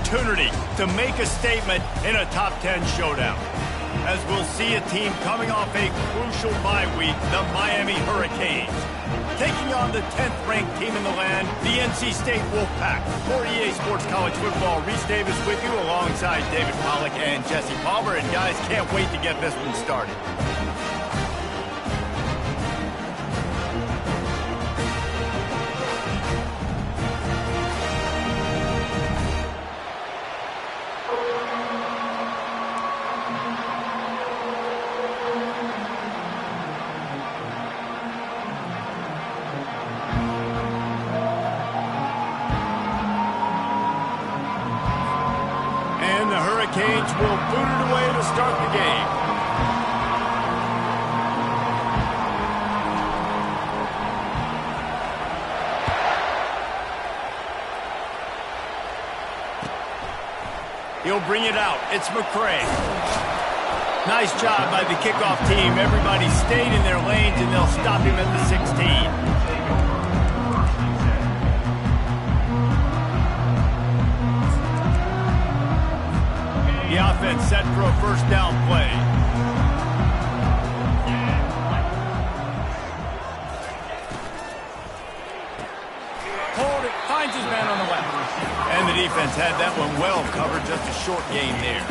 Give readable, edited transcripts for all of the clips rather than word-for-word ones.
opportunity to make a statement in a top 10 showdown. As we'll see a team coming off a crucial bye week, the Miami Hurricanes, taking on the 10th-ranked team in the land, the NC State Wolfpack. For EA Sports College Football, Reese Davis with you alongside David Pollack and Jesse Palmer. And guys, can't wait to get this one started. Hurricanes will boot it away to start the game. He'll bring it out. It's McCray. Nice job by the kickoff team. Everybody stayed in their lanes, and they'll stop him at the 16. The offense set for a first down play. Hold it, finds his man on the left. And the defense had that one well covered, just a short game there.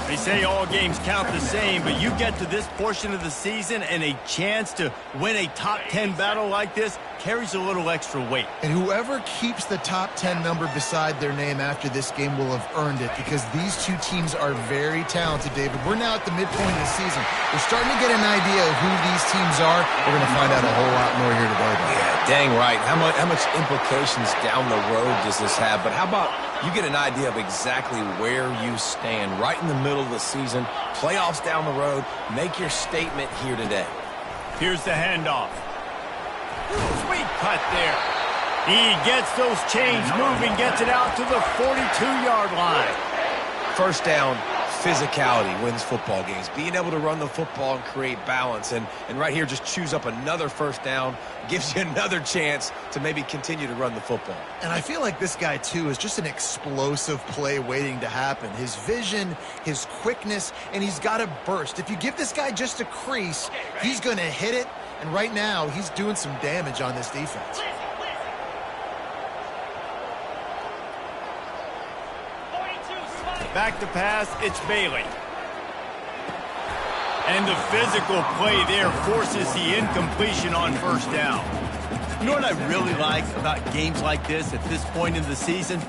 They say all games count the same, but you get to this portion of the season and a chance to win a top 10 battle like this carries a little extra weight. And whoever keeps the top 10 number beside their name after this game will have earned it, because these two teams are very talented, David. We're now at the midpoint of the season. We're starting to get an idea of who these teams are. We're going to find out a whole lot more here today. Yeah, dang right. How much implications down the road does this have? But how about you get an idea of exactly where you stand right in the middle of the season, playoffs down the road, make your statement here today. Here's the handoff. Sweet cut there. He gets those chains moving, gets it out to the 42-yard line. First down, physicality wins football games. Being able to run the football and create balance. And right here, just choose up another first down, gives you another chance to maybe continue to run the football. And I feel like this guy, too, is just an explosive play waiting to happen. His vision, his quickness, and he's got a burst. If you give this guy just a crease, he's going to hit it. And right now, he's doing some damage on this defense. Back to pass, it's Bailey. And the physical play there forces the incompletion on first down. You know what I really like about games like this at this point in the season?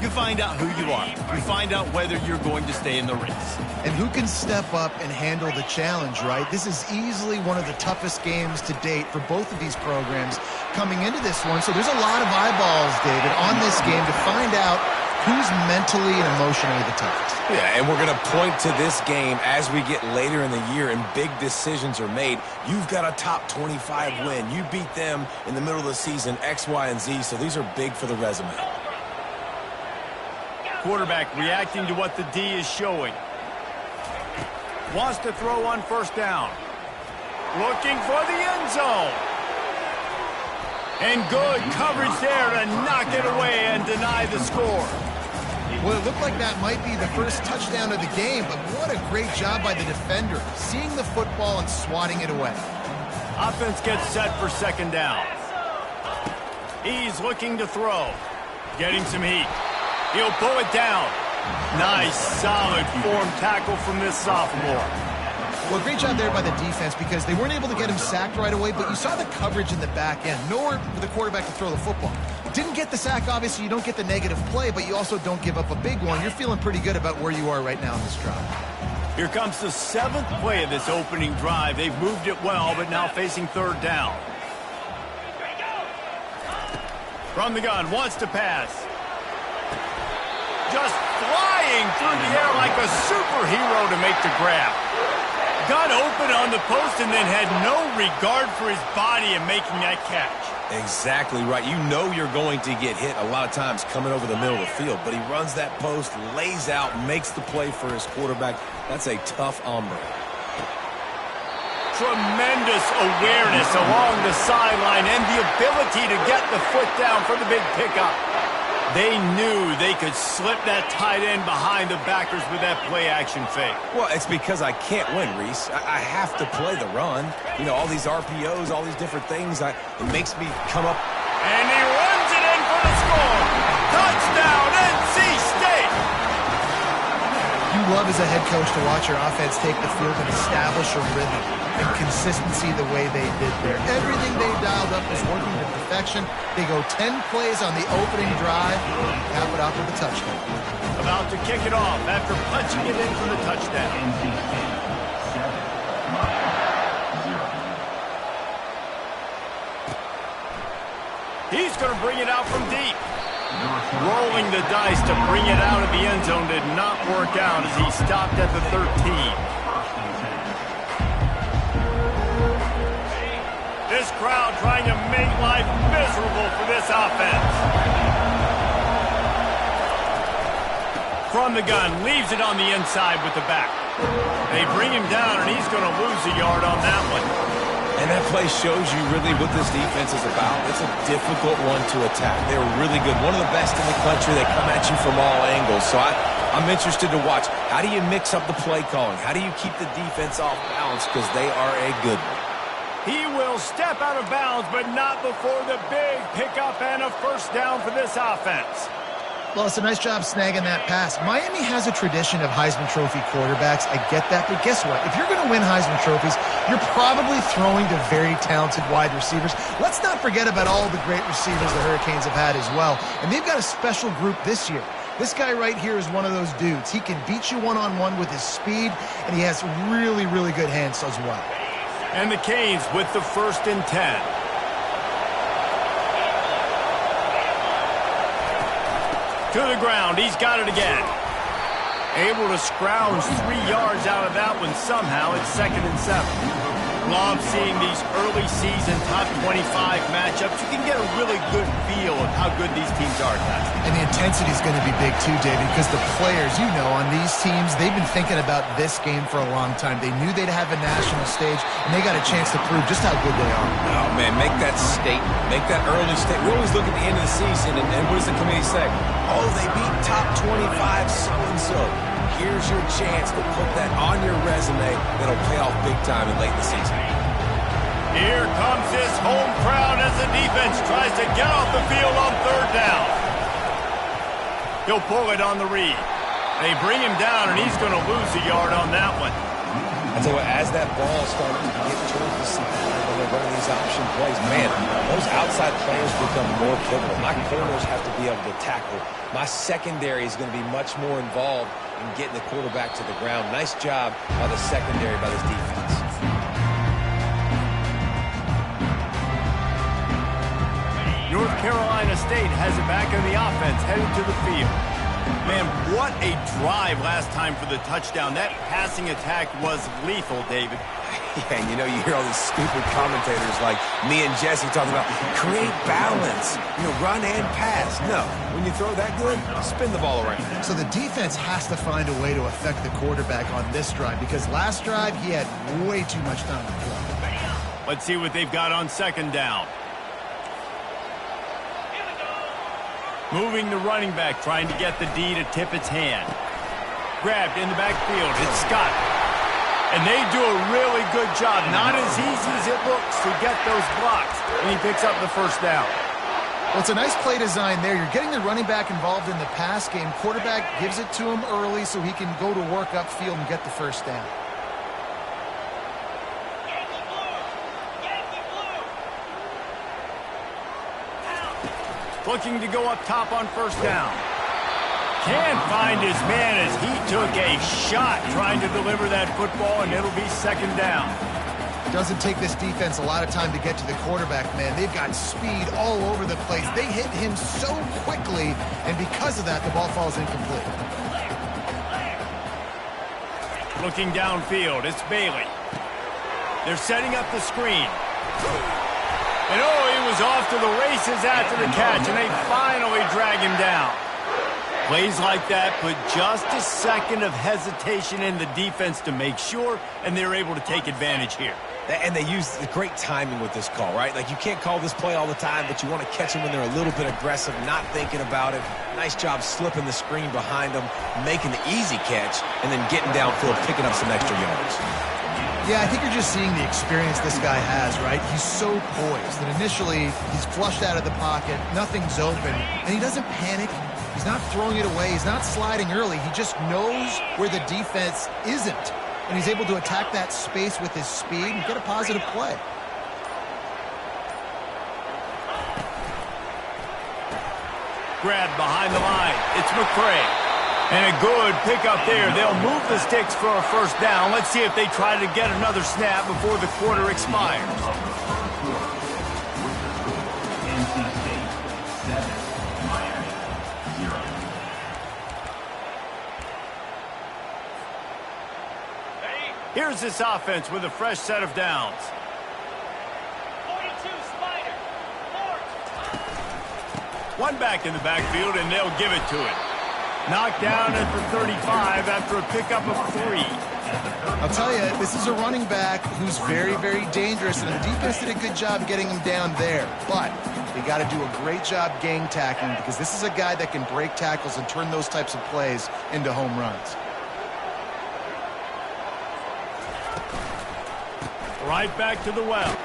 You find out who you are. You find out whether you're going to stay in the race. And who can step up and handle the challenge, right? This is easily one of the toughest games to date for both of these programs coming into this one. So there's a lot of eyeballs, David, on this game to find out who's mentally and emotionally the toughest. Yeah, and we're going to point to this game as we get later in the year and big decisions are made. You've got a top 25 win. You beat them in the middle of the season, X, Y, and Z, so these are big for the resume. Quarterback reacting to what the D is showing. Wants to throw on first down. Looking for the end zone. And good coverage there to knock it away and deny the score. Well, it looked like that might be the first touchdown of the game, but what a great job by the defender, seeing the football and swatting it away. Offense gets set for second down. He's looking to throw. Getting some heat. He'll pull it down. Nice, solid form tackle from this sophomore. Well, great job there by the defense, because they weren't able to get him sacked right away, but you saw the coverage in the back end. Nowhere for the quarterback to throw the football. Didn't get the sack, obviously. You don't get the negative play, but you also don't give up a big one. You're feeling pretty good about where you are right now in this drive. Here comes the 7th play of this opening drive. They've moved it well, but now facing third down. From the gun, wants to pass. Just flying through the air like a superhero to make the grab. Got open on the post and then had no regard for his body in making that catch. Exactly right. You know you're going to get hit a lot of times coming over the middle of the field, but he runs that post, lays out, makes the play for his quarterback. That's a tough hombre. Tremendous awareness along the sideline and the ability to get the foot down for the big pickup. They knew they could slip that tight end behind the backers with that play-action fake. Well, it's because I can't win, Reese. I have to play the run. You know, all these RPOs, all these different things, it makes me come up. And he runs it in for the score. Touchdown, NC State! You love as a head coach to watch your offense take the field and establish a rhythm and consistency the way they did there. Everything they dialed up was working to perfection. They go 10 plays on the opening drive, cap it off with a touchdown. About to kick it off after punching it in for the touchdown. He's going to bring it out from deep. Rolling the dice to bring it out of the end zone did not work out as he stopped at the 13. This crowd trying to make life miserable for this offense. From the gun, leaves it on the inside with the back. They bring him down, and he's going to lose a yard on that one. And that play shows you really what this defense is about. It's a difficult one to attack. They're really good. One of the best in the country. They come at you from all angles. So I'm interested to watch. How do you mix up the play calling? How do you keep the defense off balance? Because they are a good one. He will step out of bounds, but not before the big pickup and a first down for this offense. Well, it's a nice job snagging that pass. Miami has a tradition of Heisman Trophy quarterbacks. I get that, but guess what? If you're going to win Heisman Trophies, you're probably throwing to very talented wide receivers. Let's not forget about all the great receivers the Hurricanes have had as well. And they've got a special group this year. This guy right here is one of those dudes. He can beat you one-on-one with his speed, and he has really, really good hands as well. And the Canes with the 1st and 10. To the ground, he's got it again. Able to scrounge 3 yards out of that one somehow. It's 2nd and 7. Love seeing these early season top 25 matchups. You can get a really good feel of how good these teams are, guys. And the intensity is going to be big too, David, because the players, you know, on these teams, they've been thinking about this game for a long time. They knew they'd have a national stage, and they got a chance to prove just how good they are. Oh, man, make that statement. Make that early statement. We always look at the end of the season, and what does the committee say? Oh, they beat top 25 so-and-so. Here's your chance to put that on your resume that'll pay off big time in late in the season. Here comes this home crowd as the defense tries to get off the field on 3rd down. He'll pull it on the read. They bring him down, and he's going to lose a yard on that one. I tell you what, as that ball started to get towards the sideline when they're running these option plays, man, those outside players become more pivotal. My corners have to be able to tackle. My secondary is going to be much more involved in getting the quarterback to the ground. Nice job by the secondary, by this defense. North Carolina State has it back in the offense, headed to the field. Man, what a drive last time for the touchdown. That passing attack was lethal, David. Yeah, and you know, you hear all these stupid commentators like me and Jesse talking about create balance, you know, run and pass. No, when you throw that good, spin the ball around. So the defense has to find a way to affect the quarterback on this drive, because last drive he had way too much time to throw. Let's see what they've got on 2nd down. Moving the running back, trying to get the D to tip its hand. Grabbed in the backfield. It's Scott. And they do a really good job. Not as easy as it looks to get those blocks. And he picks up the 1st down. Well, it's a nice play design there. You're getting the running back involved in the pass game. Quarterback gives it to him early so he can go to work upfield and get the 1st down. Looking to go up top on 1st down. Can't find his man as he took a shot trying to deliver that football, and it'll be 2nd down. Doesn't take this defense a lot of time to get to the quarterback, man. They've got speed all over the place. They hit him so quickly, and because of that, the ball falls incomplete. Looking downfield, it's Bailey. They're setting up the screen. And oh, he was off to the races after the catch, and they finally drag him down. Plays like that put just a second of hesitation in the defense to make sure, and they're able to take advantage here. And they use the great timing with this call, right? Like, you can't call this play all the time, but you want to catch them when they're a little bit aggressive, not thinking about it. Nice job slipping the screen behind them, making the easy catch, and then getting downfield, picking up some extra yards. Yeah, I think you're just seeing the experience this guy has, right? He's so poised that initially he's flushed out of the pocket, nothing's open, and he doesn't panic. He's not throwing it away. He's not sliding early. He just knows where the defense isn't. And he's able to attack that space with his speed and get a positive play. Grab behind the line. It's McCray. And a good pickup there. They'll move the sticks for a first down. Let's see if they try to get another snap before the quarter expires. Here's this offense with a fresh set of downs. 42 Spider. One back in the backfield, and they'll give it to it. Knocked down at the 35 after a pickup of 3. I'll tell you, this is a running back who's very, very dangerous, and the defense did a good job getting him down there. But they got to do a great job gang tackling, because this is a guy that can break tackles and turn those types of plays into home runs. Right back to the well.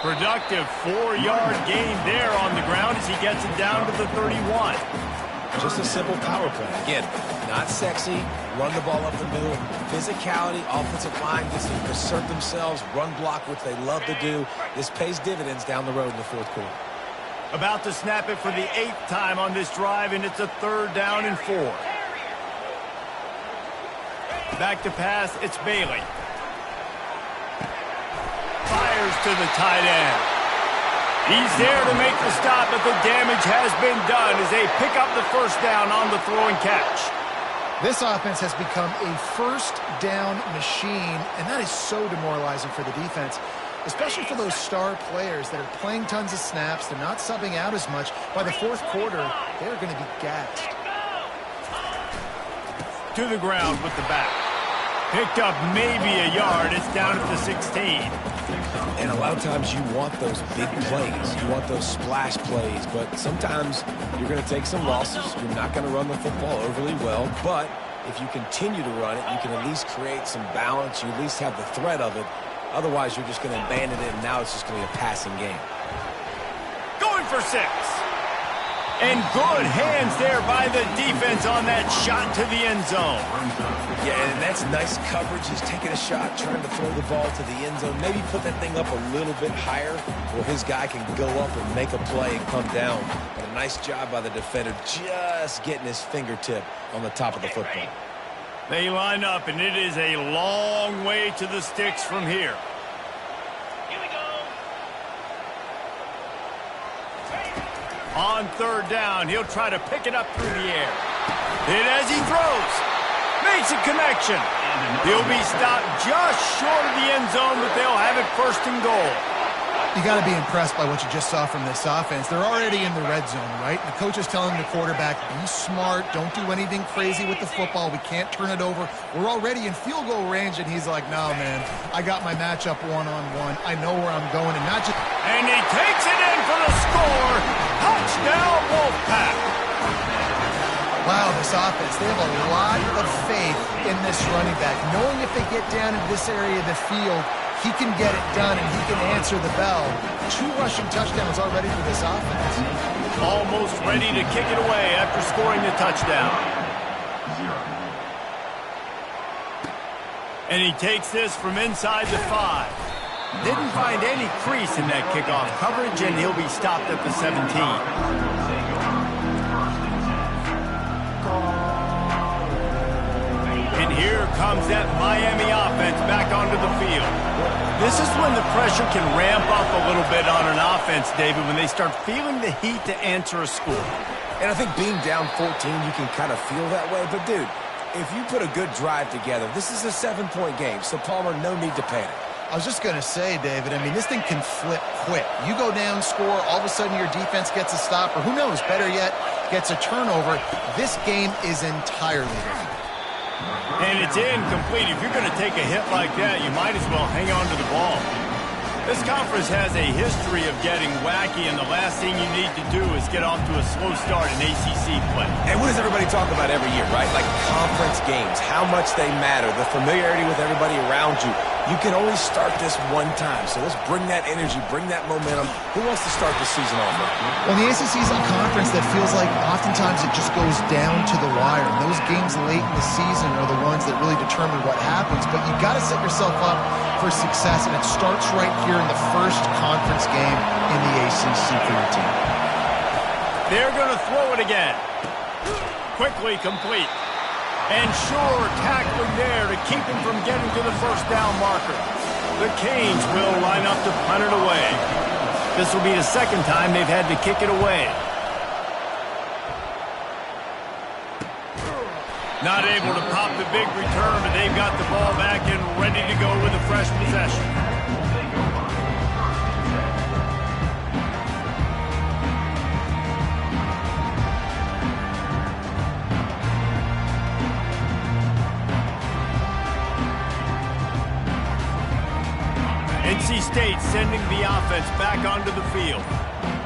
Productive 4-yard gain there on the ground as he gets it down to the 31. Just a simple power play. Again, not sexy, run the ball up the middle, physicality, offensive line gets to assert themselves, run block, which they love to do. This pays dividends down the road in the fourth quarter. About to snap it for the 8th time on this drive, and it's a 3rd down and 4. Back to pass, it's Bailey. Fires to the tight end. He's there to make the stop, but the damage has been done as they pick up the first down on the throw and catch. This offense has become a first down machine, and that is so demoralizing for the defense, especially for those star players that are playing tons of snaps. They're not subbing out as much. By the fourth quarter, they're going to be gassed. To the ground with the back. Picked up maybe a yard. It's down at the 16. And a lot of times you want those big plays. You want those splash plays. But sometimes you're going to take some losses. You're not going to run the football overly well. But if you continue to run it, you can at least create some balance. You at least have the threat of it. Otherwise, you're just going to abandon it, and now it's just going to be a passing game. Going for 6. And good hands there by the defense on that shot to the end zone. Yeah, and that's nice coverage. He's taking a shot, trying to throw the ball to the end zone. Maybe put that thing up a little bit higher where his guy can go up and make a play and come down. But a nice job by the defender just getting his fingertip on the top of the football. They line up, and it is a long way to the sticks from here. On 3rd down, he'll try to pick it up through the air. And as he throws, makes a connection. He'll be stopped just short of the end zone, but they'll have it 1st and goal. You got to be impressed by what you just saw from this offense. They're already in the red zone, right? The coach is telling the quarterback, be smart, don't do anything crazy with the football. We can't turn it over. We're already in field goal range, and he's like, no, man, I got my matchup one-on-one. I know where I'm going, and not just... And he takes it in for the score. Touchdown, Wolfpack. Wow, this offense, they have a lot of faith in this running back, knowing if they get down in this area of the field, he can get it done and he can answer the bell. 2 rushing touchdowns already for this offense. Almost ready to kick it away after scoring the touchdown. And he takes this from inside the 5. Didn't find any crease in that kickoff coverage, and he'll be stopped at the 17. And here comes that Miami offense back onto the field. This is when the pressure can ramp up a little bit on an offense, David, when they start feeling the heat to answer a score. And I think being down 14, you can kind of feel that way. But, dude, if you put a good drive together, this is a 7-point game, so Palmer, no need to panic. I was just going to say, David, I mean, this thing can flip quick. You go down, score, all of a sudden your defense gets a stop, or who knows, better yet, gets a turnover. This game is entirely different. And it's incomplete. If you're going to take a hit like that, you might as well hang on to the ball. This conference has a history of getting wacky, and the last thing you need to do is get off to a slow start in ACC play. And what does everybody talk about every year, right? Like conference games, how much they matter, the familiarity with everybody around you. You can only start this one time, so let's bring that energy, bring that momentum. Who wants to start the season off with? Well, the ACC is a conference that feels like oftentimes it just goes down to the wire. And those games late in the season are the ones that really determine what happens. But you've got to set yourself up for success, and it starts right here in the first conference game in the ACC for your team. They're going to throw it again. Quickly complete. And sure, tackling there to keep him from getting to the first down marker. The Canes will line up to punt it away. This will be the second time they've had to kick it away. Not able to pop the big return, but they've got the ball back and ready to go with a fresh possession. NC State sending the offense back onto the field.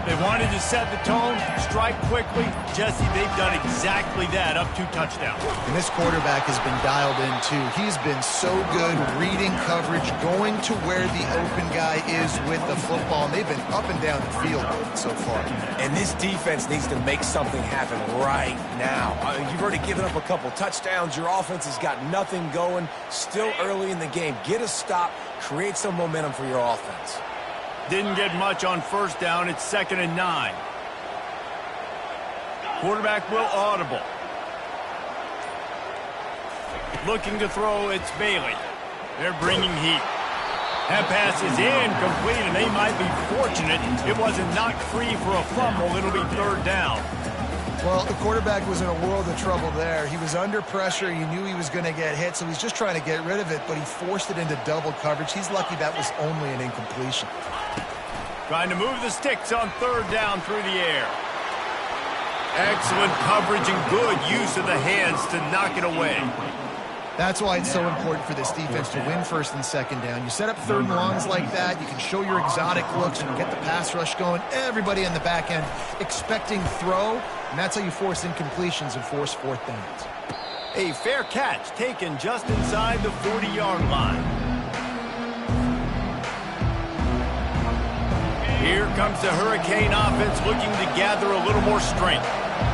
They wanted to set the tone, strike quickly. Jesse, they've done exactly that, up 2 touchdowns. And this quarterback has been dialed in, too. He's been so good reading coverage, going to where the open guy is with the football. And they've been up and down the field so far. And this defense needs to make something happen right now. You've already given up a couple touchdowns. Your offense has got nothing going. Still early in the game. Get a stop. Create some momentum for your offense. Didn't get much on first down. It's 2nd and 9. Quarterback will audible. Looking to throw, it's Bailey. They're bringing heat. That pass is incomplete, and they might be fortunate it wasn't knocked free for a fumble. It'll be 3rd down. Well, the quarterback was in a world of trouble there. He was under pressure. You knew he was going to get hit, so he's just trying to get rid of it, but he forced it into double coverage. He's lucky that was only an incompletion. Trying to move the sticks on 3rd down through the air. Excellent coverage and good use of the hands to knock it away. That's why it's so important for this defense to win 1st and 2nd down. You set up 3rd and longs like that, you can show your exotic looks and get the pass rush going. Everybody in the back end expecting throw, and that's how you force incompletions and force 4th downs. A fair catch taken just inside the 40-yard line. Here comes the Hurricane offense looking to gather a little more strength.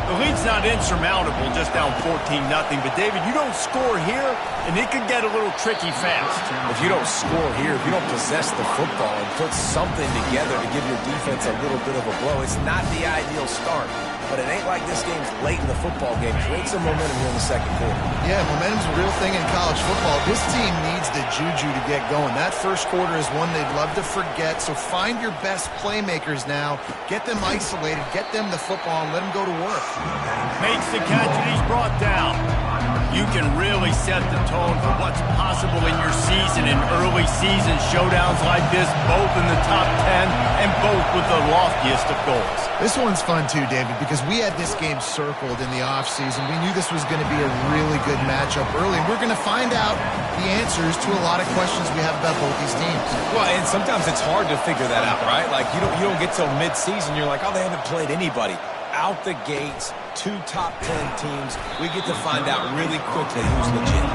The lead's not insurmountable, just down 14-0. But, David, you don't score here, and it could get a little tricky fast. If you don't score here, if you don't possess the football and put something together to give your defense a little bit of a blow, it's not the ideal start. But it ain't like this game's late in the football game. Create some momentum here in the 2nd quarter. Yeah, momentum's a real thing in college football. This team needs the juju to get going. That 1st quarter is one they'd love to forget, so find your best playmakers now. Get them isolated, get them the football, and let them go to work. Makes the catch, and he's brought down. You can really set the tone for what's possible in your season in early season showdowns like this, both in the top 10 and both with the loftiest of goals. This one's fun too, David, because we had this game circled in the offseason. We knew this was going to be a really good matchup early, and we're going to find out the answers to a lot of questions we have about both these teams. Well, and sometimes it's hard to figure that out, right? Like, you don't get till mid-season, you're like, oh, they haven't played anybody. Out the gates, 2 top 10 teams, we get to find out really quickly who's legit.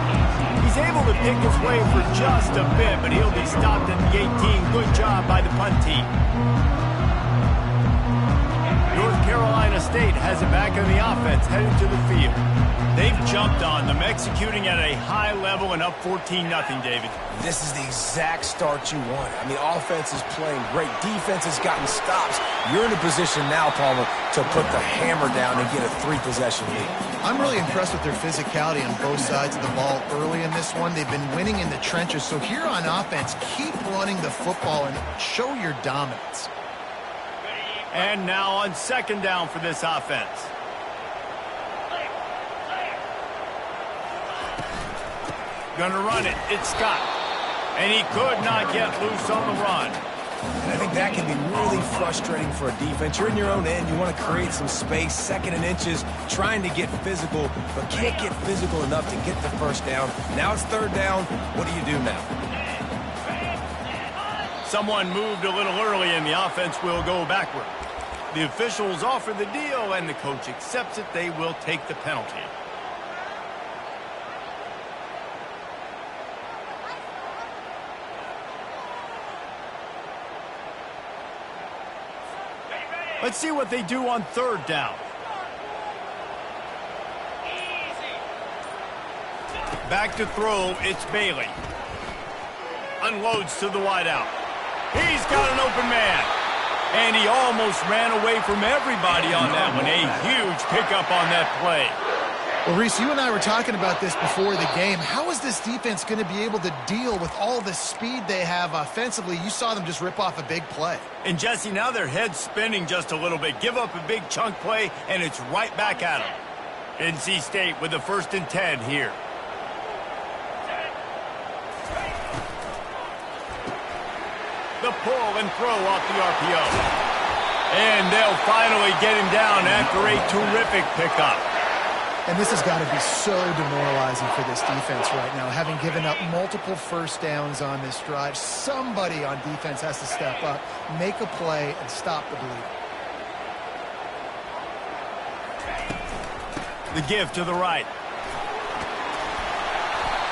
He's able to pick his way for just a bit, but he'll be stopped at the 18. Good job by the punt team. North Carolina State has it back on the offense, heading to the field. They've jumped on them, executing at a high level and up 14-0, David. This is the exact start you want. I mean, offense is playing great. Defense has gotten stops. You're in a position now, Palmer, to put the hammer down and get a 3-possession lead. I'm really impressed with their physicality on both sides of the ball early in this one. They've been winning in the trenches. So here on offense, keep running the football and show your dominance. And now on 2nd down for this offense. Gonna run it. It's Scott. And he could not get loose on the run. And I think that can be really frustrating for a defense. You're in your own end. You want to create some space, second and inches, trying to get physical, but can't get physical enough to get the first down. Now it's third down. What do you do now? Someone moved a little early, and the offense will go backward. The officials offer the deal, and the coach accepts it. They will take the penalty. Let's see what they do on third down. Back to throw, it's Bailey. Unloads to the wideout. He's got an open man. And he almost ran away from everybody on that one. A huge pickup on that play. Well, Reese, you and I were talking about this before the game. How is this defense going to be able to deal with all the speed they have offensively? You saw them just rip off a big play. And, Jesse, now their head's spinning just a little bit. Give up a big chunk play, and it's right back at them. NC State with the 1st and 10 here. The pull and throw off the RPO. And they'll finally get him down after a terrific pickup. And this has got to be so demoralizing for this defense right now, having given up multiple first downs on this drive. Somebody on defense has to step up, make a play, and stop the bleeding. The give to the right.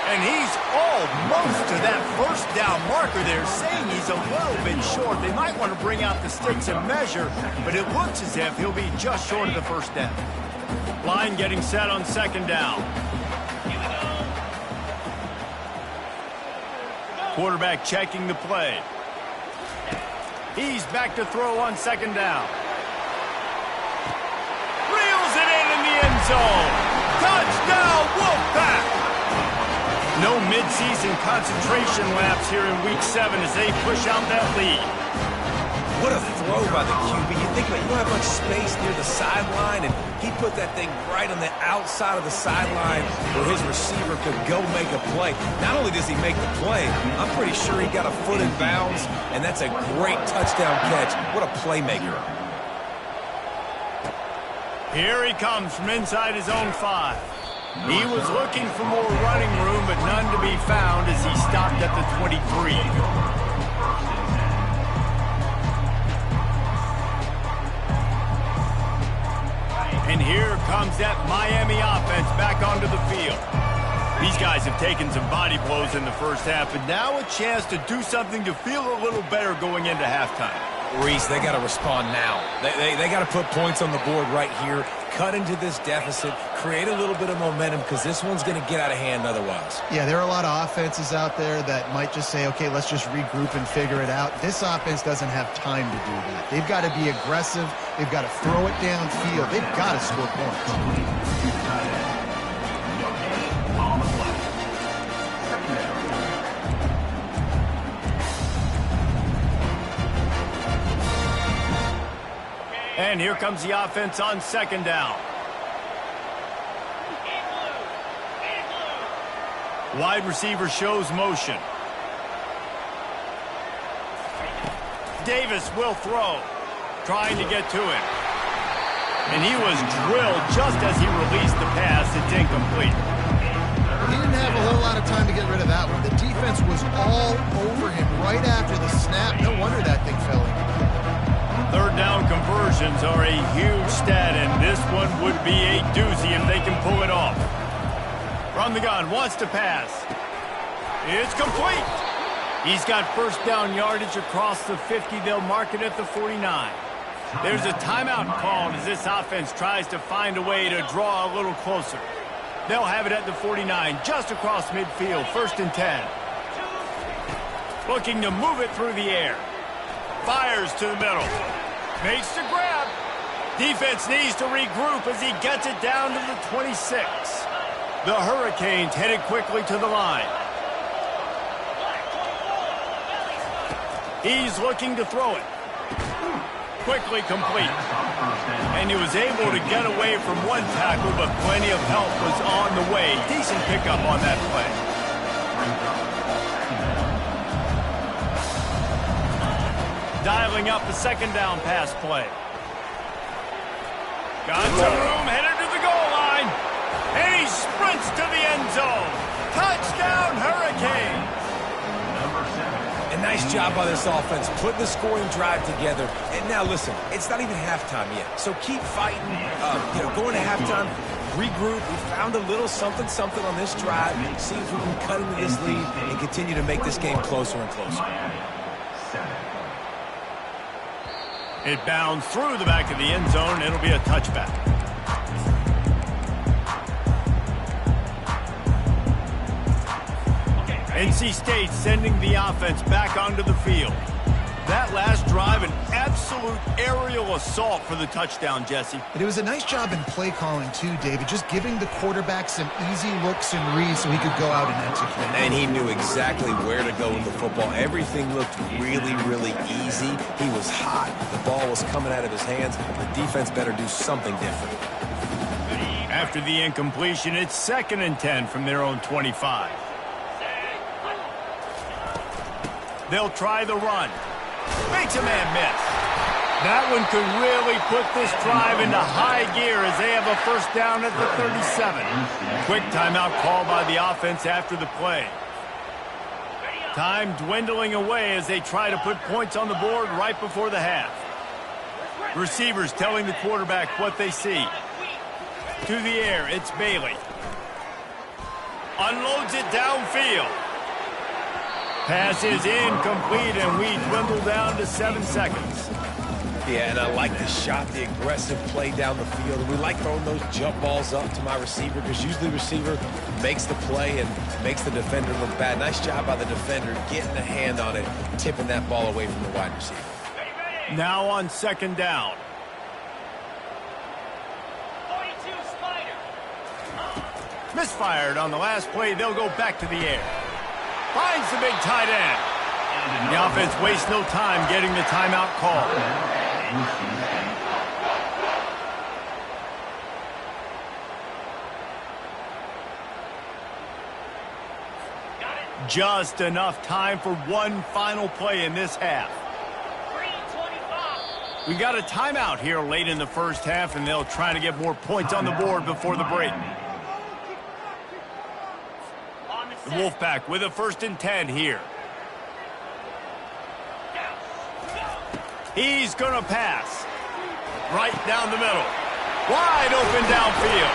And he's almost to that first down marker there, saying he's a little bit short. They might want to bring out the sticks and measure, but it looks as if he'll be just short of the first down. Line getting set on second down. Quarterback checking the play. He's back to throw on second down. Reels it in the end zone. Touchdown, Wolfpack! No midseason concentration laps here in Week 7 as they push out that lead. What a throw by the QB. You think about it, you don't have much space near the sideline, and he put that thing right on the outside of the sideline where his receiver could go make a play. Not only does he make the play, I'm pretty sure he got a foot in bounds, and that's a great touchdown catch. What a playmaker. Here he comes from inside his own 5. He was looking for more running room, but none to be found as he stopped at the 23. And here comes that Miami offense back onto the field. These guys have taken some body blows in the first half, but now a chance to do something to feel a little better going into halftime. Reese, they got to respond now. They got to put points on the board right here, cut into this deficit, create a little bit of momentum, because this one's going to get out of hand otherwise. Yeah, there are a lot of offenses out there that might just say, okay, let's just regroup and figure it out. This offense doesn't have time to do that. They've got to be aggressive. They've got to throw it downfield. They've got to score points. And here comes the offense on second down. Wide receiver shows motion. Davis will throw, trying to get to him. And he was drilled just as he released the pass. It's incomplete. He didn't have a whole lot of time to get rid of that one. The defense was all over him right after the snap. No wonder that thing fell in. Third down conversions are a huge stat, and this one would be a doozy if they can pull it off. From the gun, wants to pass. It's complete. He's got first down yardage across the 50. They'll mark it at the 49. There's a timeout called as this offense tries to find a way to draw a little closer. They'll have it at the 49, just across midfield, 1st and 10. Looking to move it through the air. Fires to the middle. Makes the grab. Defense needs to regroup as he gets it down to the 26. The Hurricanes headed quickly to the line. He's looking to throw it. Quickly complete. And he was able to get away from one tackle, but plenty of help was on the way. Decent pickup on that play. dialing up the second down pass play. Got some room, headed to the goal line. And he sprints to the end zone. Touchdown, Hurricanes. A nice job by this offense, putting the scoring drive together. And now, listen, it's not even halftime yet. So keep fighting, going to halftime, regroup. We found a little something on this drive. See if we can cut into this lead and continue to make this game closer and closer. It bounds through the back of the end zone. It'll be a touchback. NC State sending the offense back onto the field. That last drive, an absolute aerial assault for the touchdown, Jesse. But it was a nice job in play calling, too, David, just giving the quarterback some easy looks and reads so he could go out and execute. And he knew exactly where to go with the football. Everything looked really, really easy. He was hot. The ball was coming out of his hands. The defense better do something different. After the incompletion, it's 2nd and 10 from their own 25. They'll try the run. Makes a man miss. That one could really put this drive into high gear as they have a first down at the 37. Quick timeout call by the offense after the play. Time dwindling away as they try to put points on the board right before the half. Receivers telling the quarterback what they see. To the air, it's Bailey. Unloads it downfield. Pass is incomplete, and we dwindle down to 7 seconds. Yeah, and I like the shot, the aggressive play down the field. And we like throwing those jump balls up to my receiver because usually the receiver makes the play and makes the defender look bad. Nice job by the defender getting a hand on it, tipping that ball away from the wide receiver. Now on 2nd down. Misfired on the last play. They'll go back to the air. Finds the big tight end. The offense wastes no time getting the timeout call. Just enough time for one final play in this half. We got a timeout here late in the first half, and they'll try to get more points on the board before the break. The Wolfpack with a 1st and 10 here. He's going to pass. Right down the middle. Wide open downfield.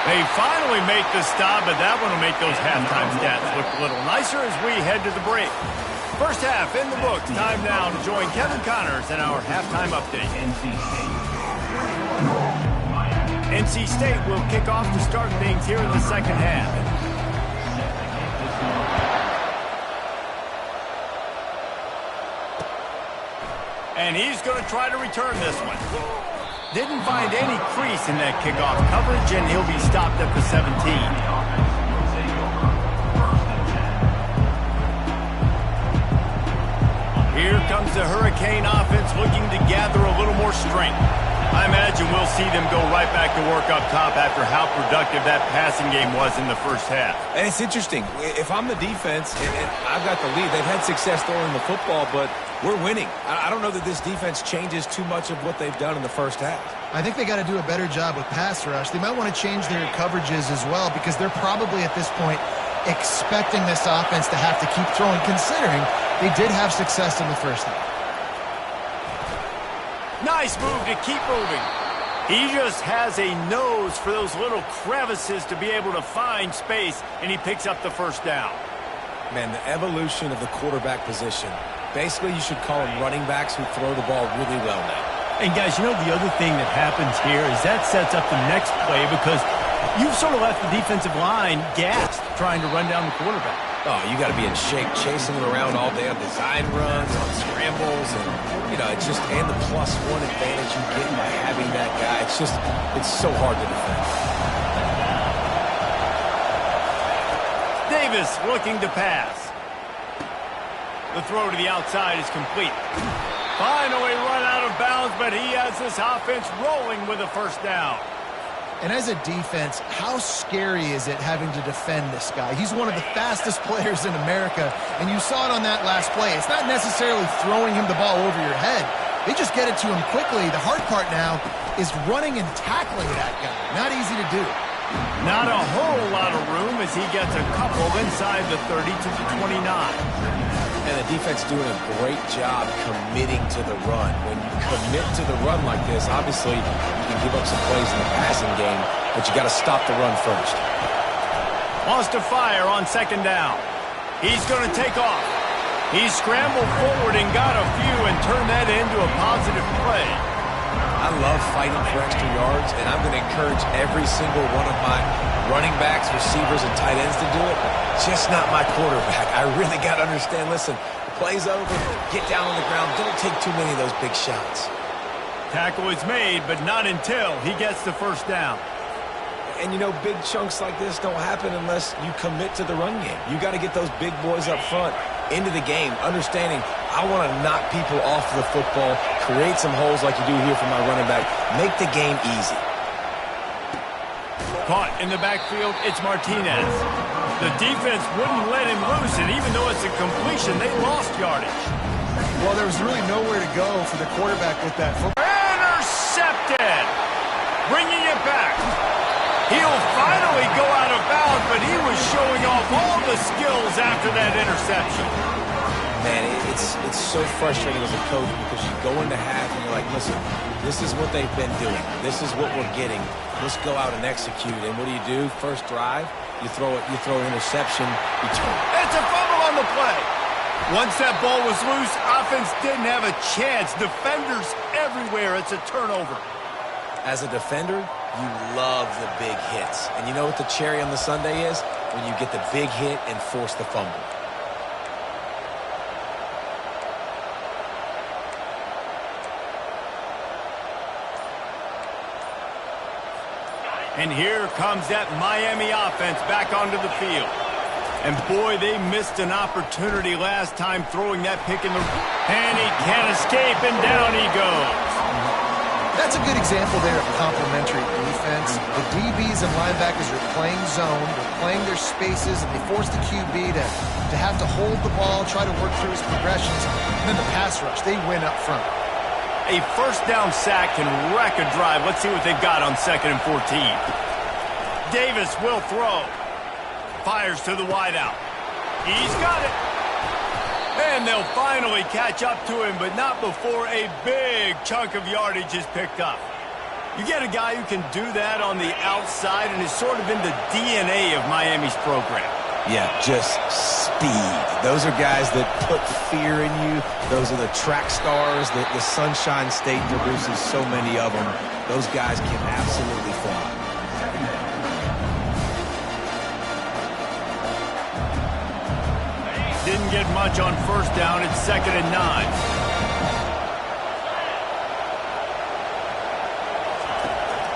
They finally make the stop, but that one will make those halftime stats look a little nicer as we head to the break. First half in the books. Time now to join Kevin Connors in our halftime update. NC State will kick off to start things here in the second half. And he's going to try to return this one. Didn't find any crease in that kickoff coverage, and he'll be stopped at the 17. Here comes the Hurricane offense looking to gather a little more strength. I imagine we'll see them go right back to work up top after how productive that passing game was in the first half. And it's interesting. If I'm the defense and I've got the lead, they've had success throwing the football, but we're winning. I don't know that this defense changes too much of what they've done in the first half. I think they got to do a better job with pass rush. They might want to change their coverages as well because they're probably at this point expecting this offense to have to keep throwing, considering they did have success in the first half. Nice move to keep moving. He just has a nose for those little crevices to be able to find space, and he picks up the first down. Man, the evolution of the quarterback position. Basically, you should call them running backs who throw the ball really well now. And, guys, you know the other thing that happens here is that sets up the next play because you've sort of left the defensive line gassed trying to run down the quarterback. Oh, you got to be in shape, chasing him around all day on design runs, on scrambles, and, it's just, and the +1 advantage you get by having that guy. It's so hard to defend. Davis looking to pass. The throw to the outside is complete. Finally run out of bounds, but he has this offense rolling with a first down. And as a defense, how scary is it having to defend this guy? He's one of the fastest players in America, and you saw it on that last play. It's not necessarily throwing him the ball over your head. They just get it to him quickly. The hard part now is running and tackling that guy. Not easy to do. Not a whole lot of room as he gets a couple inside the 30 to the 29. And the defense doing a great job committing to the run. When you commit to the run like this, obviously you can give up some plays in the passing game, but you got to stop the run first. Wants to fire on second down. He's going to take off. He scrambled forward and got a few and turned that into a positive play. I love fighting for extra yards, and I'm going to encourage every single one of my running backs, receivers, and tight ends to do it. Just not my quarterback. I really got to understand, listen, the play's over, get down on the ground, don't take too many of those big shots. Tackle is made, but not until he gets the first down. And, you know, big chunks like this don't happen unless you commit to the run game. You got to get those big boys up front into the game, understanding I want to knock people off the football, create some holes like you do here for my running back, make the game easy. Caught in the backfield, it's Martinez. The defense wouldn't let him loose, and even though it's a completion, they lost yardage. Well, there was really nowhere to go for the quarterback with that football. Intercepted! Bringing it back. He'll finally go out of bounds, but he was showing off all the skills after that interception. Man, it's so frustrating as a coach because you go into half and you're like, listen, this is what they've been doing. This is what we're getting. Let's go out and execute. And what do? First drive, you throw an interception, you turn. It's a fumble on the play. Once that ball was loose, offense didn't have a chance. Defenders everywhere. It's a turnover. As a defender, you love the big hits. And you know what the cherry on the sundae is? When you get the big hit and force the fumble. And here comes that Miami offense back onto the field. And boy, they missed an opportunity last time throwing that pick in the... And he can't escape, and down he goes. That's a good example there of complementary defense. The DBs and linebackers are playing zone, they're playing their spaces, and they force the QB to have to hold the ball, try to work through his progressions, and then the pass rush, they win up front. A first down sack can wreck a drive. Let's see what they've got on 2nd and 14. Davis will throw. Fires to the wideout. He's got it. And they'll finally catch up to him, but not before a big chunk of yardage is picked up. You get a guy who can do that on the outside, and it's sort of in the DNA of Miami's program. Yeah, just speed. Those are guys that put fear in you. Those are the track stars that the Sunshine State produces so many of them. Those guys can absolutely fly. Didn't get much on first down. It's 2nd and 9.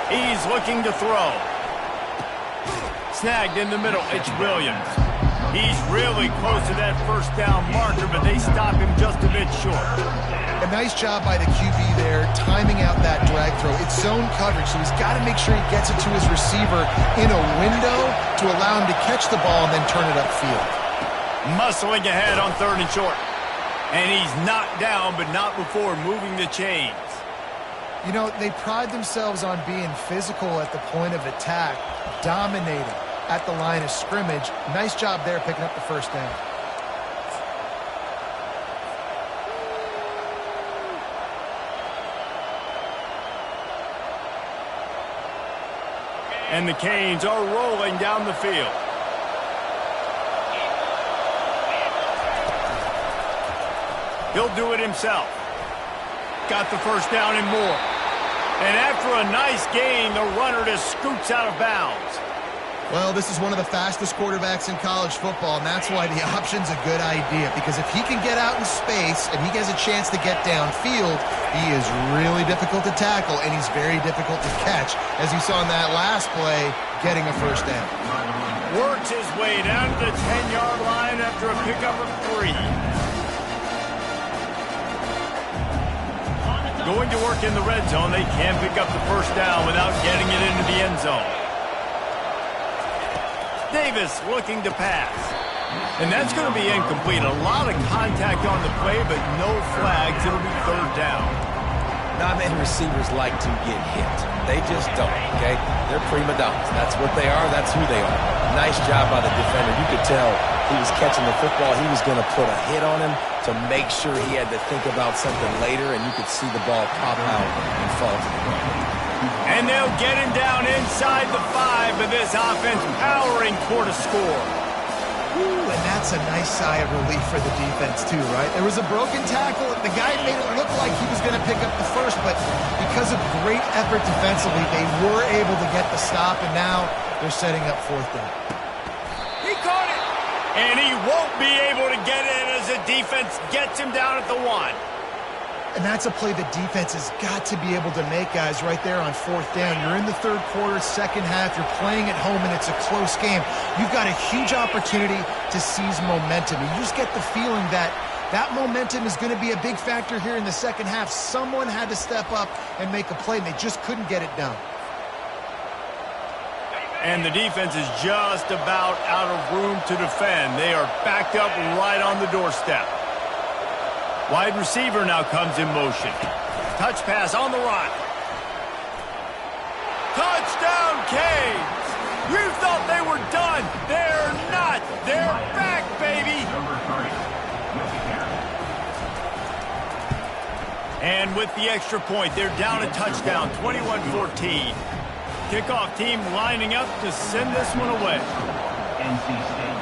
He's looking to throw. Snagged in the middle. It's Williams. He's really close to that first down marker, but they stop him just a bit short. A nice job by the QB there, timing out that drag throw. It's zone coverage, so he's got to make sure he gets it to his receiver in a window to allow him to catch the ball and then turn it upfield. Muscling ahead on 3rd and short. And he's knocked down, but not before moving the chains. You know, they pride themselves on being physical at the point of attack, dominating at the line of scrimmage. Nice job there picking up the first down. And the Canes are rolling down the field. He'll do it himself. Got the first down and more. And after a nice gain, the runner just scoots out of bounds. Well, this is one of the fastest quarterbacks in college football, and that's why the option's a good idea. Because if he can get out in space and he has a chance to get downfield, he is really difficult to tackle, and he's very difficult to catch, as you saw in that last play, getting a first down. Works his way down to the 10-yard line after a pickup of 3. Going to work in the red zone. They can pick up the first down without getting it into the end zone. Davis looking to pass. And that's going to be incomplete. A lot of contact on the play, but no flags. It'll be third down. Not many receivers like to get hit. They just don't, okay? They're prima donnas. That's what they are. That's who they are. Nice job by the defender. You could tell he was catching the football. He was going to put a hit on him to make sure he had to think about something later, and you could see the ball pop out and fall to the ground. And they'll get him down inside the 5, but this offense powering for the score. Ooh, and that's a nice sigh of relief for the defense, too, right? There was a broken tackle. The guy made it look like he was going to pick up the first, but because of great effort defensively, they were able to get the stop, and now they're setting up fourth down. He caught it, and he won't be able to get it as the defense gets him down at the 1. And that's a play the defense has got to be able to make, guys, right there on fourth down. You're in the third quarter, second half. You're playing at home, and it's a close game. You've got a huge opportunity to seize momentum. You just get the feeling that that momentum is going to be a big factor here in the second half. Someone had to step up and make a play, and they just couldn't get it done. And the defense is just about out of room to defend. They are backed up right on the doorstep. Wide receiver now comes in motion. Touch pass on the run. Touchdown, Canes! You thought they were done. They're not. They're back, baby. And with the extra point, they're down a touchdown, 21-14. Kickoff team lining up to send this one away. NC State,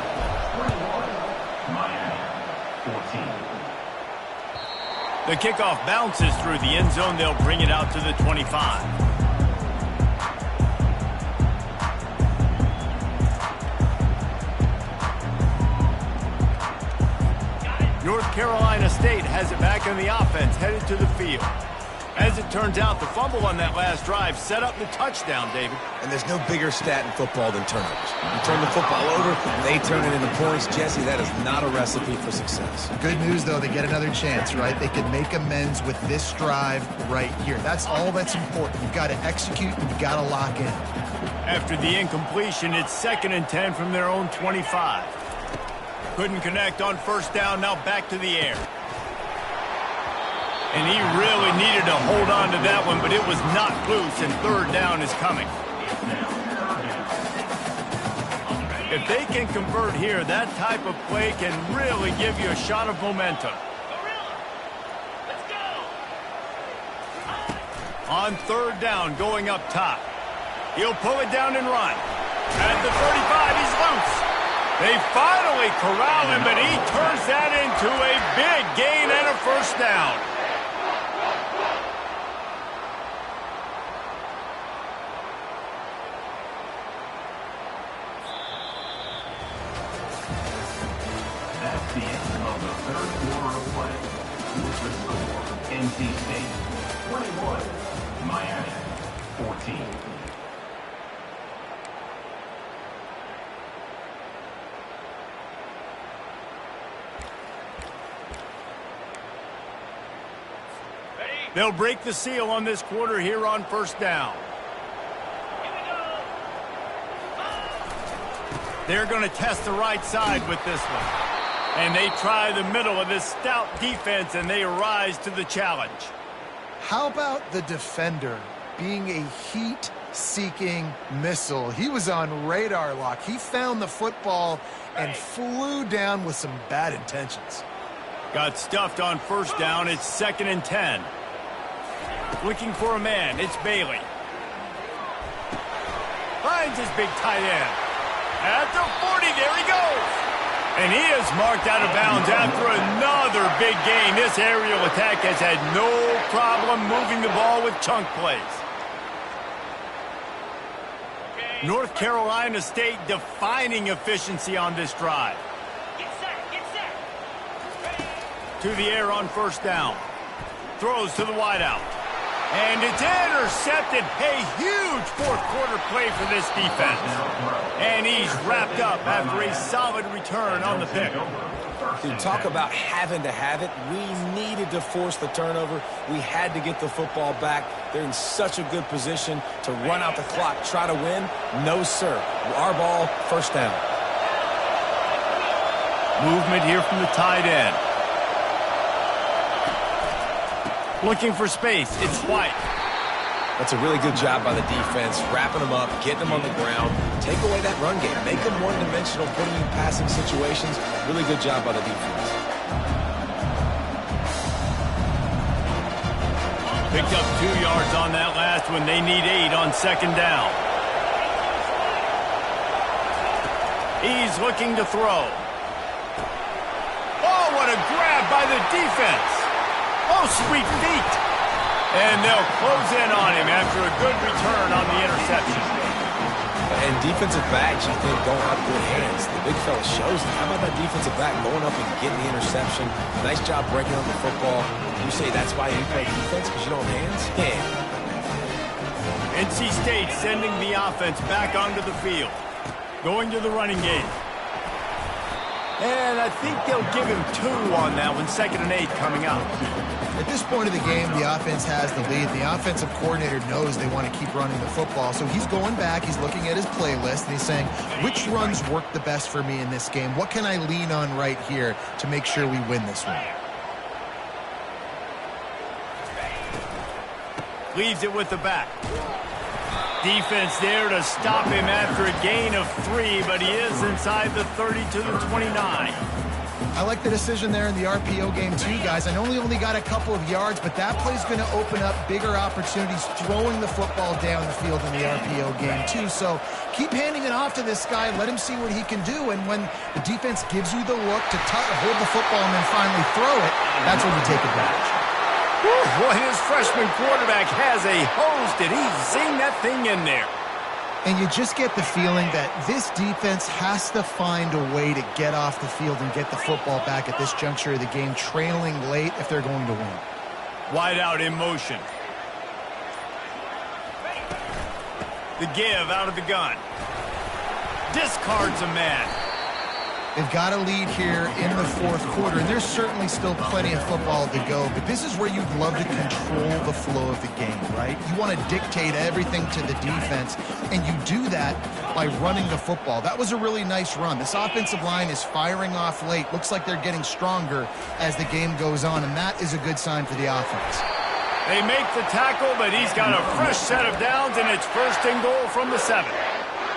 21, Miami, 14. The kickoff bounces through the end zone. They'll bring it out to the 25. North Carolina State has it back in the offense, headed to the field. As it turns out, the fumble on that last drive set up the touchdown, David. And there's no bigger stat in football than turnovers. You turn the football over, they turn it into points. Jesse, that is not a recipe for success. Good news, though, they get another chance, right? They can make amends with this drive right here. That's all that's important. You've got to execute, and you've got to lock in. After the incompletion, it's 2nd and 10 from their own 25. Couldn't connect on first down, now back to the air. And he really needed to hold on to that one, but it was not loose, and third down is coming. If they can convert here, that type of play can really give you a shot of momentum. On third down, going up top. He'll pull it down and run. At the 35, he's loose. They finally corral him, but he turns that into a big gain and a first down. That's the end of the third quarter of play. With the score, NC State, 21, Miami, 14. They'll break the seal on this quarter here on first down. They're going to test the right side with this one. And they try the middle of this stout defense, and they rise to the challenge. How about the defender being a heat-seeking missile? He was on radar lock. He found the football and flew down with some bad intentions. Got stuffed on first down. It's 2nd and 10. Looking for a man. It's Bailey. Finds his big tight end. At the 40, there he goes. And he is marked out of bounds after another big gain. This aerial attack has had no problem moving the ball with chunk plays. North Carolina State defining efficiency on this drive. Get set. To the air on first down. Throws to the wideout. And it's intercepted. A huge fourth quarter play for this defense. And he's wrapped up after a solid return on the pick. Dude, talk about having to have it. We needed to force the turnover. We had to get the football back. They're in such a good position to run out the clock, try to win. No, sir. Our ball, first down. Movement here from the tight end. Looking for space. It's White. That's a really good job by the defense, wrapping them up, getting them on the ground. Take away that run game. Make them one-dimensional, putting you in passing situations. Really good job by the defense. Picked up 2 yards on that last one. They need 8 on second down. He's looking to throw. Oh, what a grab by the defense. Oh, sweet feet. And they'll close in on him after a good return on the interception. And defensive backs, you think, don't have good hands. The big fella shows them. How about that defensive back going up and getting the interception? Nice job breaking on the football. You say that's why you play defense, because you don't have hands? Yeah. NC State sending the offense back onto the field. Going to the running game. And I think they'll give him 2 on that one. 2nd and 8 coming up. At this point of the game, the offense has the lead. The offensive coordinator knows they want to keep running the football. So he's going back, he's looking at his playlist, and he's saying, which runs work the best for me in this game? What can I lean on right here to make sure we win this one? Leaves it with the back. Defense there to stop him after a gain of 3, but he is inside the 30 to the 29. I like the decision there in the RPO game too, guys. I know he only got a couple of yards, but that play's going to open up bigger opportunities throwing the football down the field in the RPO game too. So keep handing it off to this guy. Let him see what he can do. And when the defense gives you the look to hold the football and then finally throw it, that's when you take advantage. Boy, his freshman quarterback has a hose. Did he zing that thing in there? And you just get the feeling that this defense has to find a way to get off the field and get the football back at this juncture of the game, trailing late if they're going to win. Wide out in motion. The give out of the gun. Discards a man. They've got a lead here in the fourth quarter, and there's certainly still plenty of football to go, but this is where you'd love to control the flow of the game, right? You want to dictate everything to the defense, and you do that by running the football. That was a really nice run. This offensive line is firing off late. Looks like they're getting stronger as the game goes on, and that is a good sign for the offense. They make the tackle, but he's got a fresh set of downs, and it's 1st and goal from the 7.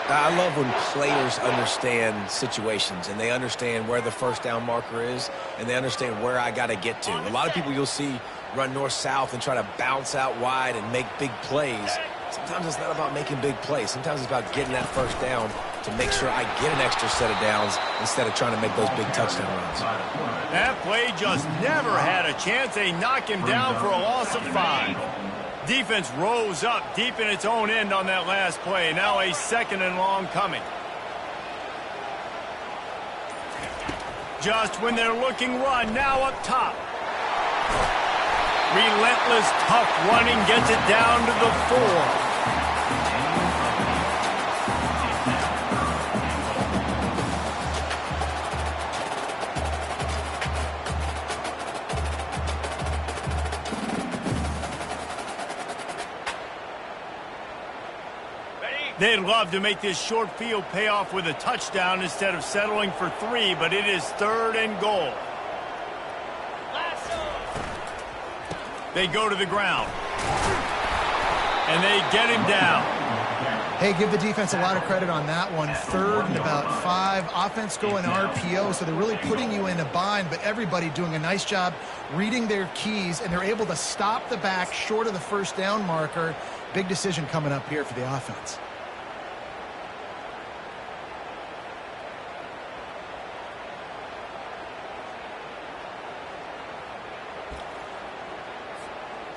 I love when players understand situations and they understand where the first down marker is and they understand where I got to get to. A lot of people you'll see run north-south and try to bounce out wide and make big plays. Sometimes it's not about making big plays. Sometimes it's about getting that first down to make sure I get an extra set of downs instead of trying to make those big touchdown runs. That play just never had a chance. They knock him down for a loss of 5. Defense rose up deep in its own end on that last play. Now a 2nd and long coming. Just when they're looking run, now up top. Relentless, tough running gets it down to the 4. They'd love to make this short field pay off with a touchdown instead of settling for 3, but it is 3rd and goal. They go to the ground. And they get him down. Hey, give the defense a lot of credit on that one. 3rd and about 5. Offense going RPO, so they're really putting you in a bind, but everybody doing a nice job reading their keys, and they're able to stop the back short of the first down marker. Big decision coming up here for the offense.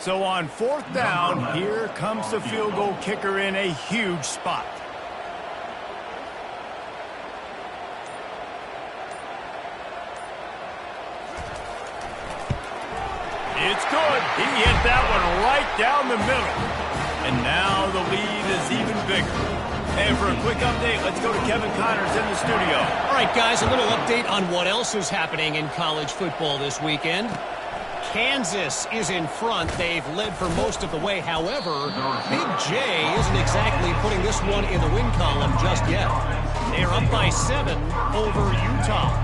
So on 4th down, here comes the field goal kicker in a huge spot. It's good. He hit that one right down the middle. And now the lead is even bigger. And for a quick update, let's go to Kevin Connors in the studio. All right, guys, a little update on what else is happening in college football this weekend. Kansas is in front. They've led for most of the way. However, Big J isn't exactly putting this one in the win column just yet. They're up by 7 over Utah.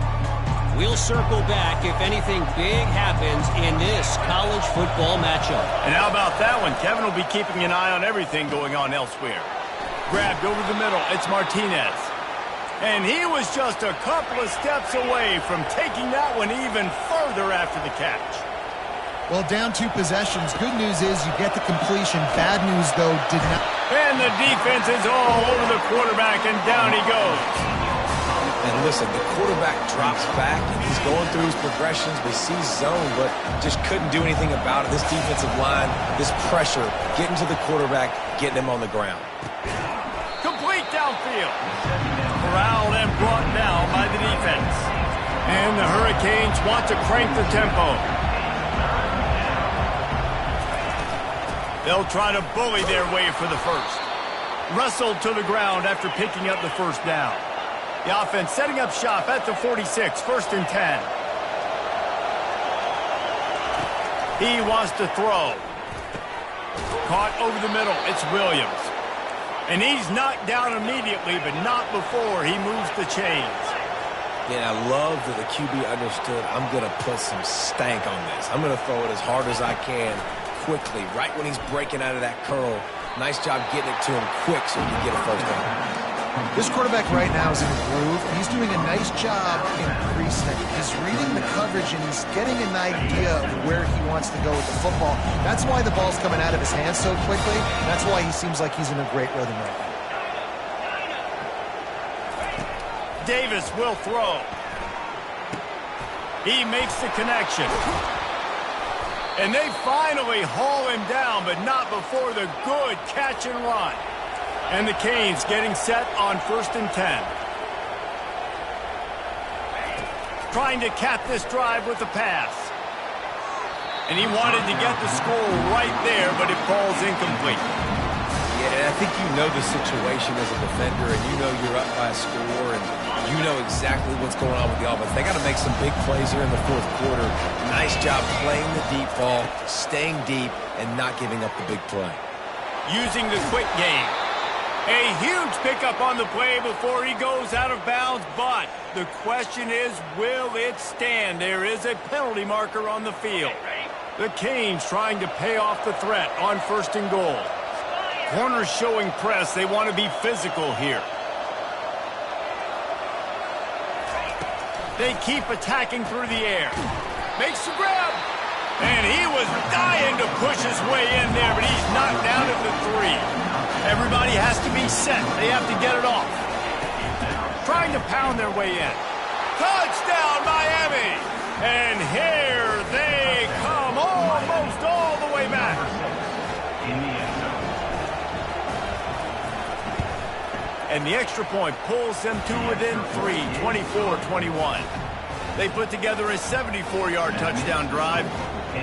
We'll circle back if anything big happens in this college football matchup. And how about that one? Kevin will be keeping an eye on everything going on elsewhere. Grabbed over the middle. It's Martinez. And he was just a couple of steps away from taking that one even further after the catch. Well, down 2 possessions. Good news is you get the completion. Bad news, though, did not. And the defense is all over the quarterback, and down he goes. And listen, the quarterback drops back, and he's going through his progressions. We see zone, but just couldn't do anything about it. This defensive line, this pressure, getting to the quarterback, getting him on the ground. Complete downfield. Corralled and brought down by the defense. And the Hurricanes want to crank the tempo. They'll try to bully their way for the first. Wrestled to the ground after picking up the first down. The offense setting up shop at the 46, 1st and 10. He wants to throw. Caught over the middle. It's Williams. And he's knocked down immediately, but not before he moves the chains. Yeah, I love that the QB understood, I'm going to put some stank on this. I'm going to throw it as hard as I can quickly, right when he's breaking out of that curl. Nice job getting it to him quick so he can get a first down. This quarterback right now is in a groove. He's doing a nice job in pre-snap. He's reading the coverage, and he's getting an idea of where he wants to go with the football. That's why the ball's coming out of his hands so quickly. That's why he seems like he's in a great rhythm right now. Davis will throw. He makes the connection. And they finally haul him down, but not before the good catch and run. And the Canes getting set on 1st and 10. Trying to cap this drive with the pass. And he wanted to get the score right there, but it falls incomplete. Yeah, I think you know the situation as a defender, and you know you're up by a score, and you know exactly what's going on with the offense. They got to make some big plays here in the 4th quarter. Nice job playing the deep ball, staying deep, and not giving up the big play. Using the quick game. A huge pickup on the play before he goes out of bounds, but the question is, will it stand? There is a penalty marker on the field. The Canes trying to pay off the threat on 1st and goal. Corners showing press. They want to be physical here. They keep attacking through the air. Makes the grab. And he was dying to push his way in there, but he's knocked down at the 3. Everybody has to be set. They have to get it off. Trying to pound their way in. Touchdown, Miami! And here they come, almost all the way back. And the extra point pulls them to within 3, 24-21. They put together a 74-yard touchdown drive.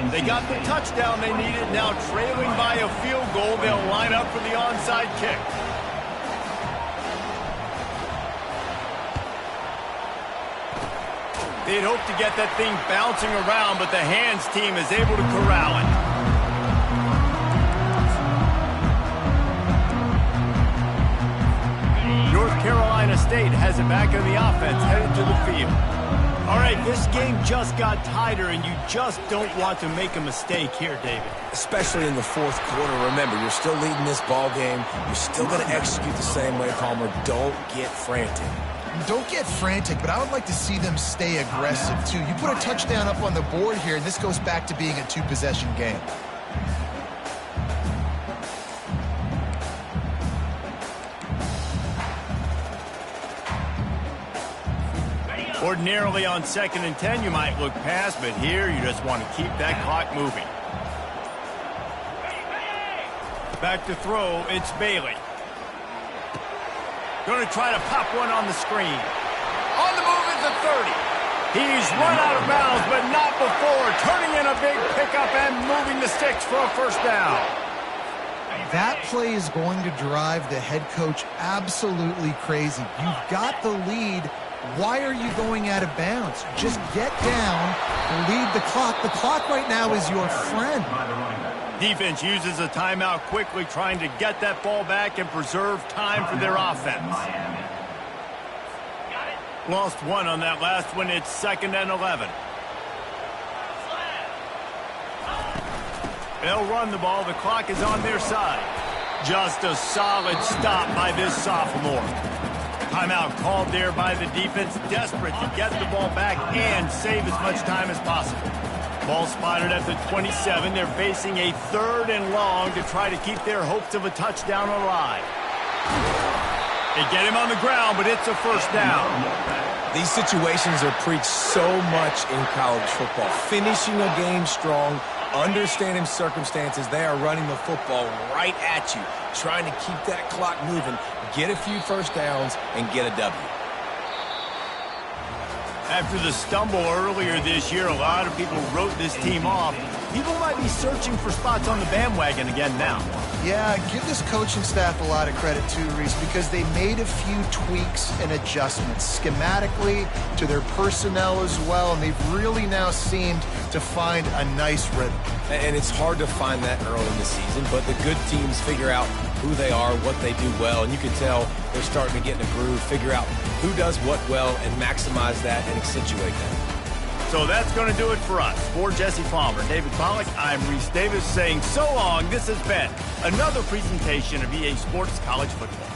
They got the touchdown they needed. Now trailing by a field goal, they'll line up for the onside kick. They'd hoped to get that thing bouncing around, but the hands team is able to corral it. North Carolina State has it back on the offense, headed to the field. All right, this game just got tighter, and you just don't want to make a mistake here, David. Especially in the 4th quarter. Remember, you're still leading this ball game. You're still going to execute the same way, Palmer. Don't get frantic. Don't get frantic, but I would like to see them stay aggressive, too. You put a touchdown up on the board here, and this goes back to being a 2-possession game. Ordinarily on 2nd and 10, you might look past, but here you just want to keep that clock moving. Back to throw, it's Bailey. Going to try to pop one on the screen. On the move is the 30. He's run out of bounds, but not before turning in a big pickup and moving the sticks for a first down. That play is going to drive the head coach absolutely crazy. You've got the lead. Why are you going out of bounds? Just get down, lead the clock. The clock right now is your friend. Defense uses a timeout quickly, trying to get that ball back and preserve time for their offense. Lost one on that last one. It's 2nd and 11. They'll run the ball. The clock is on their side. Just a solid stop by this sophomore. Timeout called there by the defense, desperate to get the ball back and save as much time as possible. Ball spotted at the 27. They're facing a 3rd and long to try to keep their hopes of a touchdown alive. They get him on the ground, but it's a first down. These situations are preached so much in college football. Finishing a game strong, understanding circumstances. They are running the football right at you, trying to keep that clock moving, get a few first downs, and get a W. After the stumble earlier this year, a lot of people wrote this team off. People might be searching for spots on the bandwagon again now. Yeah, give this coaching staff a lot of credit too, Reese, because they made a few tweaks and adjustments schematically to their personnel as well, and they've really now seemed to find a nice rhythm. And it's hard to find that early in the season, but the good teams figure out who they are, what they do well, and you can tell they're starting to get in a groove, figure out who does what well, and maximize that and accentuate that. So that's going to do it for us. For Jesse Palmer, David Pollack, I'm Reese Davis saying so long. This has been another presentation of EA Sports College Football.